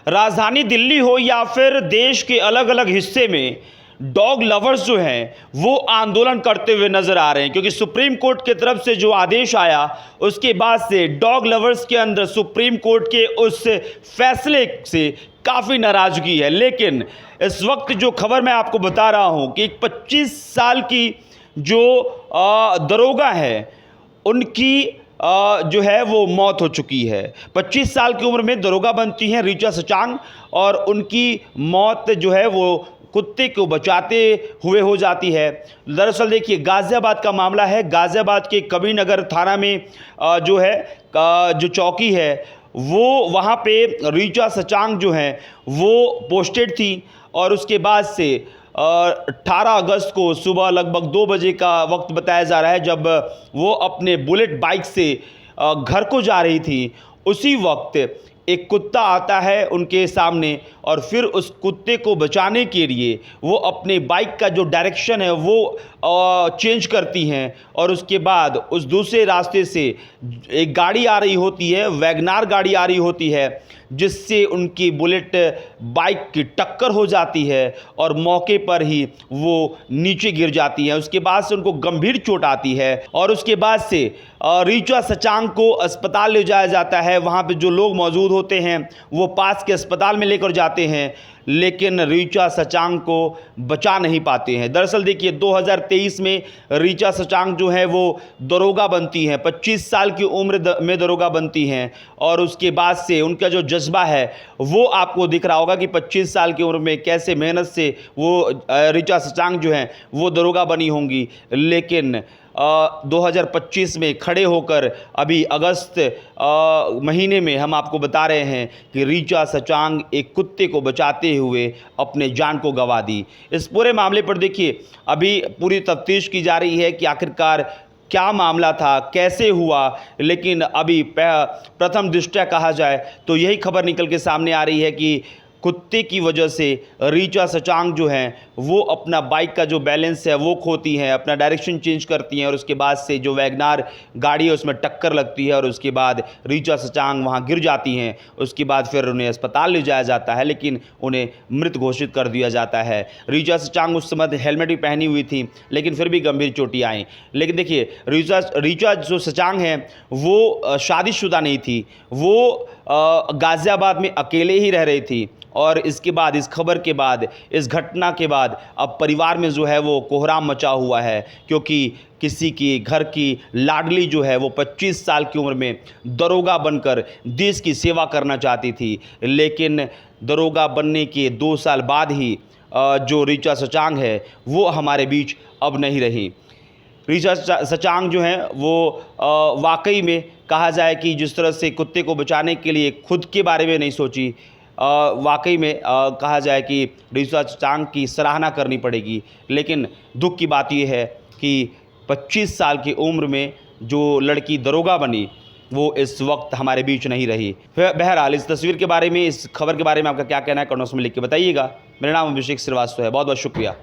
राजधानी दिल्ली हो या फिर देश के अलग अलग हिस्से में डॉग लवर्स जो हैं वो आंदोलन करते हुए नजर आ रहे हैं, क्योंकि सुप्रीम कोर्ट की तरफ से जो आदेश आया उसके बाद से डॉग लवर्स के अंदर सुप्रीम कोर्ट के उस फैसले से काफ़ी नाराज़गी है। लेकिन इस वक्त जो खबर मैं आपको बता रहा हूं कि एक 25 साल की जो दरोगा है उनकी जो है वो मौत हो चुकी है। 25 साल की उम्र में दरोगा बनती हैं ऋचा सचांग और उनकी मौत जो है वो कुत्ते को बचाते हुए हो जाती है। दरअसल देखिए, गाज़ियाबाद का मामला है। गाज़ियाबाद के कबीरनगर थाना में जो है जो चौकी है वो वहाँ पे ऋचा सचांग जो हैं वो पोस्टेड थी और उसके बाद से 18 अगस्त को सुबह लगभग 2 बजे का वक्त बताया जा रहा है, जब वो अपने बुलेट बाइक से घर को जा रही थी। उसी वक्त एक कुत्ता आता है उनके सामने और फिर उस कुत्ते को बचाने के लिए वो अपने बाइक का जो डायरेक्शन है वो चेंज करती हैं और उसके बाद उस दूसरे रास्ते से एक गाड़ी आ रही होती है, वैगनार गाड़ी आ रही होती है, जिससे उनकी बुलेट बाइक की टक्कर हो जाती है और मौके पर ही वो नीचे गिर जाती हैं। उसके बाद से उनको गंभीर चोट आती है और उसके बाद से ऋचा सचांग को अस्पताल ले जाया जाता है। वहाँ पे जो लोग मौजूद होते हैं वो पास के अस्पताल में लेकर जाते हैं, लेकिन ऋचा सचांग को बचा नहीं पाते हैं। दरअसल देखिए, 2023 में ऋचा सचांग जो है वो दरोगा बनती हैं, 25 साल की उम्र में दरोगा बनती हैं और उसके बाद से उनका जो जज्बा है वो आपको दिख रहा होगा कि 25 साल की उम्र में कैसे मेहनत से वो ऋचा सचांग जो हैं वो दरोगा बनी होंगी। लेकिन 2025 में खड़े होकर अभी अगस्त महीने में हम आपको बता रहे हैं कि ऋचा सचांग एक कुत्ते को बचाते हुए अपने जान को गंवा दी। इस पूरे मामले पर देखिए अभी पूरी तफ्तीश की जा रही है कि आखिरकार क्या मामला था, कैसे हुआ। लेकिन अभी प्रथम दृष्टया कहा जाए तो यही खबर निकल के सामने आ रही है कि कुत्ते की वजह से ऋचा सचांग जो हैं वो अपना बाइक का जो बैलेंस है वो खोती हैं, अपना डायरेक्शन चेंज करती हैं और उसके बाद से जो वैगनार गाड़ी है उसमें टक्कर लगती है और उसके बाद ऋचा सचांग वहाँ गिर जाती हैं। उसके बाद फिर उन्हें अस्पताल ले जाया जाता है, लेकिन उन्हें मृत घोषित कर दिया जाता है। ऋचा सचांग उस समय हेलमेट भी पहनी हुई थी, लेकिन फिर भी गंभीर चोटें आईं। लेकिन देखिए, ऋचा जो सचांग हैं वो शादीशुदा नहीं थी, वो गाज़ियाबाद में अकेले ही रह रही थी और इसके बाद, इस खबर के बाद, इस घटना के बाद अब परिवार में जो है वो कोहराम मचा हुआ है, क्योंकि किसी की घर की लाडली जो है वो 25 साल की उम्र में दरोगा बनकर देश की सेवा करना चाहती थी। लेकिन दरोगा बनने के 2 साल बाद ही जो ऋचा सचांग है वो हमारे बीच अब नहीं रही। ऋचा सचांग जो हैं वो वाकई में कहा जाए कि जिस तरह से कुत्ते को बचाने के लिए खुद के बारे में नहीं सोची, वाकई में कहा जाए कि ऋचा सचांग की सराहना करनी पड़ेगी। लेकिन दुख की बात यह है कि 25 साल की उम्र में जो लड़की दरोगा बनी वो इस वक्त हमारे बीच नहीं रही। बहरहाल इस तस्वीर के बारे में, इस खबर के बारे में आपका क्या कहना है कमेंट्स में लिख के बताइएगा। मेरा नाम अभिषेक श्रीवास्तव है। बहुत बहुत शुक्रिया।